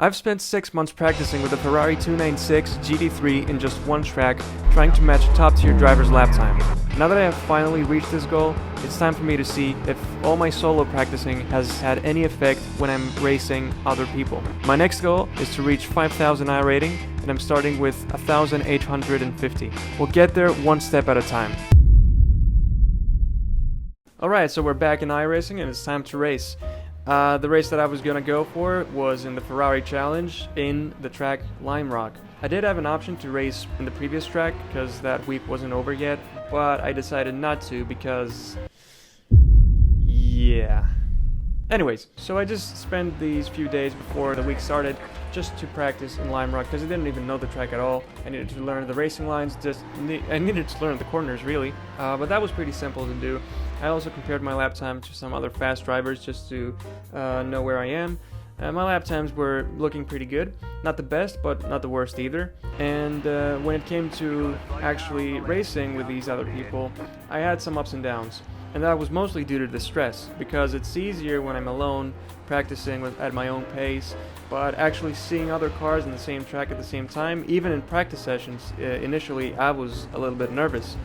I've spent 6 months practicing with a Ferrari 296 GT3 in just one track, trying to match top-tier driver's lap time. Now that I have finally reached this goal, it's time for me to see if all my solo practicing has had any effect when I'm racing other people. My next goal is to reach 5,000 iRating, and I'm starting with 1,850. We'll get there one step at a time. Alright, so we're back in iRacing and it's time to race. The race that I was gonna go for was in the Ferrari Challenge in the track Lime Rock. I did have an option to race in the previous track because that week wasn't over yet, but I decided not to because... yeah. Anyways, so I just spent these few days before the week started just to practice in Lime Rock because I didn't even know the track at all. I needed to learn the racing lines, I needed to learn the corners really, but that was pretty simple to do. I also compared my lap time to some other fast drivers just to know where I am. My lap times were looking pretty good. Not the best, but not the worst either. And when it came to actually racing with these other people, I had some ups and downs. And that was mostly due to the stress, because it's easier when I'm alone, practicing at my own pace, but actually seeing other cars in the same track at the same time, even in practice sessions, initially I was a little bit nervous.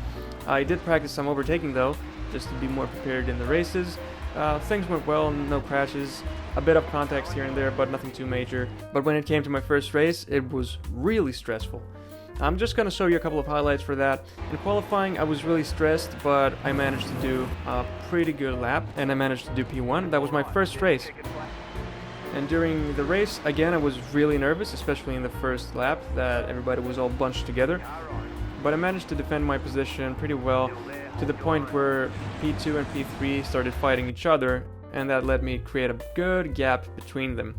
I did practice some overtaking though, just to be more prepared in the races. Things went well, no crashes, a bit of context here and there, but nothing too major. But when it came to my first race, it was really stressful. I'm just going to show you a couple of highlights for that. In qualifying, I was really stressed, but I managed to do a pretty good lap, and I managed to do P1. That was my first race. And during the race, again, I was really nervous, especially in the first lap, that everybody was all bunched together. But I managed to defend my position pretty well, to the point where P2 and P3 started fighting each other, and that let me create a good gap between them.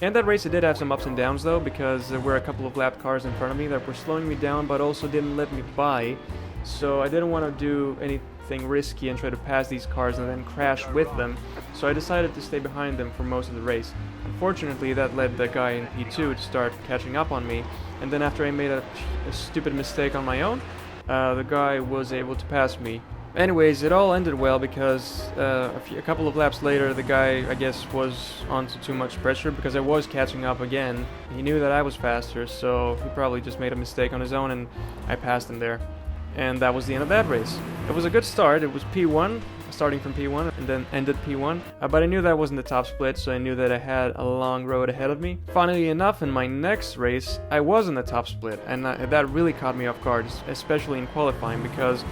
And that race I did have some ups and downs though, because there were a couple of lap cars in front of me that were slowing me down but also didn't let me by, so I didn't want to do anything risky and try to pass these cars and then crash with them, so I decided to stay behind them for most of the race. Unfortunately, that led the guy in P2 to start catching up on me, and then after I made a stupid mistake on my own, the guy was able to pass me. Anyways, it all ended well because a couple of laps later the guy, I guess, was onto too much pressure because I was catching up again. He knew that I was faster, so he probably just made a mistake on his own and I passed him there. And that was the end of that race. It was a good start. It was P1, starting from P1 and then ended P1. But I knew that wasn't the top split, so I knew that I had a long road ahead of me. Funnily enough, in my next race, I was in the top split, and that really caught me off guard, especially in qualifying, because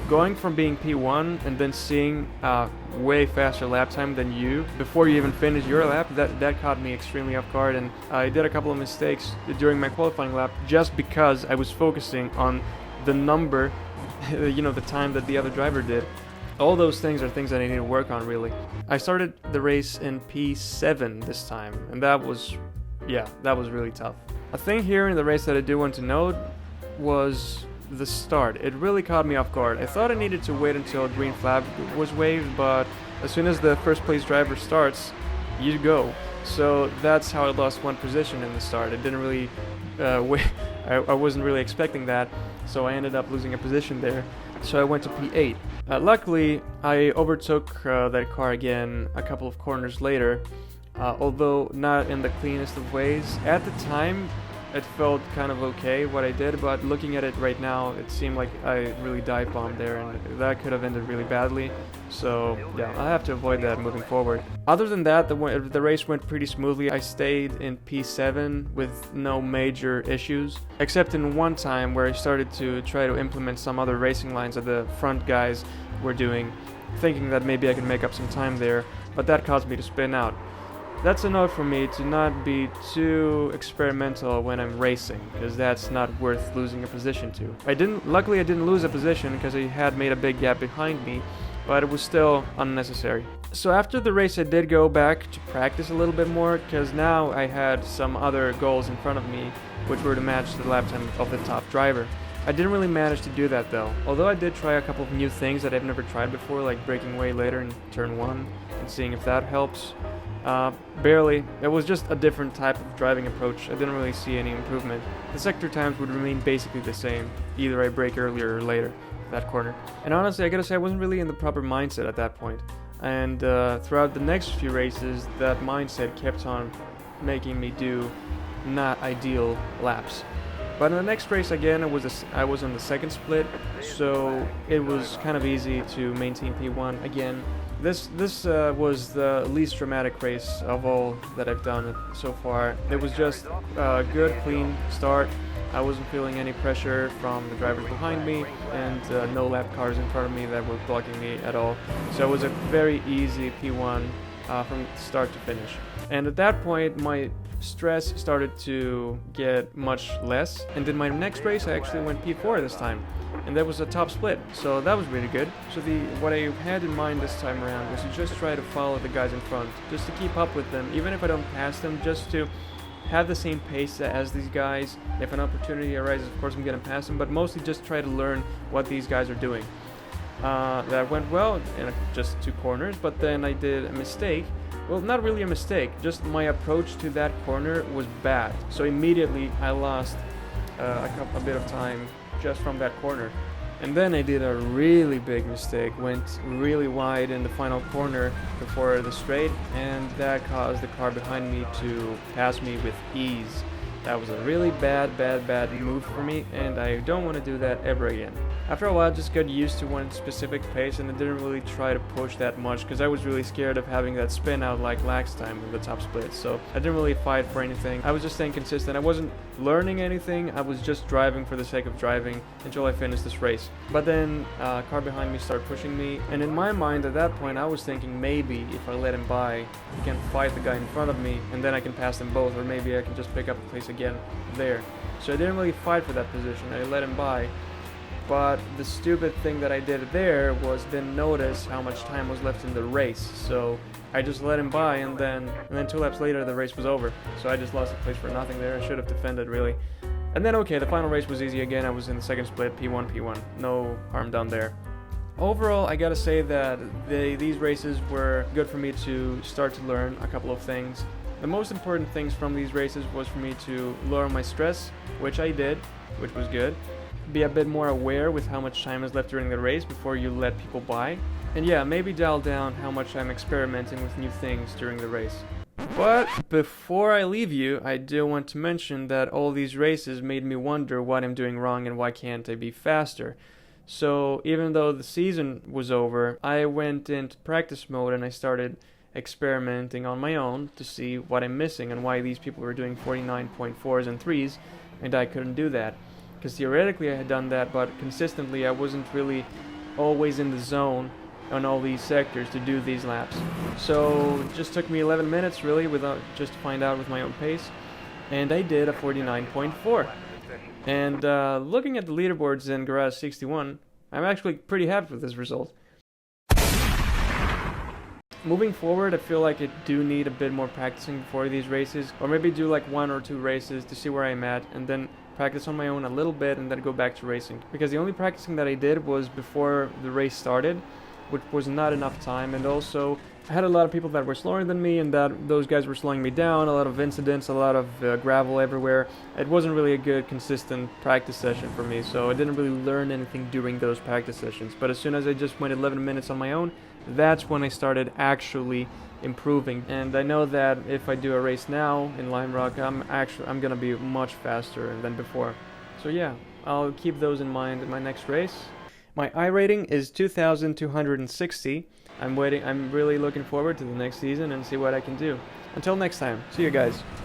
going from being P1 and then seeing way faster lap time than you before you even finish your lap, that caught me extremely off guard, and I did a couple of mistakes during my qualifying lap just because I was focusing on the number, the time that the other driver did. All those things are things that I need to work on really. I started the race in P7 this time, and that was really tough. A thing here in the race that I do want to note was the start. It really caught me off guard. I thought I needed to wait until a green flag was waved, but as soon as the first place driver starts, you go. So that's how I lost one position in the start. I didn't really I wasn't really expecting that, so I ended up losing a position there. So I went to P8. Luckily, I overtook that car again a couple of corners later, although not in the cleanest of ways. At the time, it felt kind of okay what I did, but looking at it right now, it seemed like I really dive bombed there, and that could have ended really badly. So yeah, I'll have to avoid that moving forward. Other than that, the race went pretty smoothly. I stayed in P7 with no major issues, except in one time where I started to try to implement some other racing lines that the front guys were doing, thinking that maybe I could make up some time there, but that caused me to spin out. That's a note for me to not be too experimental when I'm racing, because that's not worth losing a position to. Luckily I didn't lose a position because I had made a big gap behind me, but it was still unnecessary. So after the race I did go back to practice a little bit more, because now I had some other goals in front of me, which were to match the lap time of the top driver. I didn't really manage to do that though, although I did try a couple of new things that I've never tried before, like braking way later in turn 1 and seeing if that helps. Barely. It was just a different type of driving approach. I didn't really see any improvement. The sector times would remain basically the same. Either I brake earlier or later, that corner. And honestly, I gotta say I wasn't really in the proper mindset at that point. And throughout the next few races, that mindset kept on making me do not ideal laps. But in the next race again, I was on the second split, so it was kind of easy to maintain P1 again. This was the least dramatic race of all that I've done so far. It was just a good, clean start. I wasn't feeling any pressure from the drivers behind me, and no lap cars in front of me that were blocking me at all. So it was a very easy P1 from start to finish. And at that point, my stress started to get much less, and in my next race I actually went P4 this time, and that was a top split, so that was really good. So what I had in mind this time around was to just try to follow the guys in front, just to keep up with them, even if I don't pass them, just to have the same pace as these guys. If an opportunity arises, of course I'm gonna pass them, but mostly just try to learn what these guys are doing. That went well in just 2 corners, but then I did a mistake. Well, not really a mistake, just my approach to that corner was bad. So immediately I lost a bit of time just from that corner. And then I did a really big mistake, went really wide in the final corner before the straight, and that caused the car behind me to pass me with ease. That was a really bad move for me, and I don't want to do that ever again. After a while, I just got used to one specific pace, and I didn't really try to push that much because I was really scared of having that spin out like last time with the top split. So I didn't really fight for anything. I was just staying consistent. I wasn't learning anything. I was just driving for the sake of driving until I finished this race. But then a car behind me started pushing me, and in my mind at that point I was thinking maybe if I let him by, he can fight the guy in front of me, and then I can pass them both, or maybe I can just pick up the pace again there. So I didn't really fight for that position. I let him by. But the stupid thing that I did there was didn't notice how much time was left in the race. So I just let him by, and then 2 laps later the race was over. So I just lost the place for nothing there. I should have defended really. And then okay, the final race was easy again. I was in the second split, P1. No harm done there. Overall, I gotta say that these races were good for me to start to learn a couple of things. The most important things from these races was for me to lower my stress, which I did, which was good. Be a bit more aware with how much time is left during the race before you let people by. And yeah, maybe dial down how much I'm experimenting with new things during the race. But before I leave you, I do want to mention that all these races made me wonder what I'm doing wrong and why can't I be faster. So even though the season was over, I went into practice mode and I started experimenting on my own to see what I'm missing and why these people were doing 49.4s and 3s and I couldn't do that. Because theoretically I had done that, but consistently I wasn't really always in the zone on all these sectors to do these laps. So it just took me 11 minutes really just to find out with my own pace, and I did a 49.4. And looking at the leaderboards in Garage 61, I'm actually pretty happy with this result. Moving forward, I feel like I do need a bit more practicing before these races, or maybe do like 1 or 2 races to see where I'm at, and then practice on my own a little bit and then go back to racing. Because the only practicing that I did was before the race started, which was not enough time, and also I had a lot of people that were slower than me, and those guys were slowing me down, a lot of incidents, a lot of gravel everywhere. It wasn't really a good, consistent practice session for me, so I didn't really learn anything during those practice sessions. But as soon as I just went 11 minutes on my own, that's when I started actually improving. And I know that if I do a race now in Lime Rock, I'm gonna be much faster than before. So yeah, I'll keep those in mind in my next race. My iRating is 2,260. I'm really looking forward to the next season and see what I can do. Until next time, see you guys.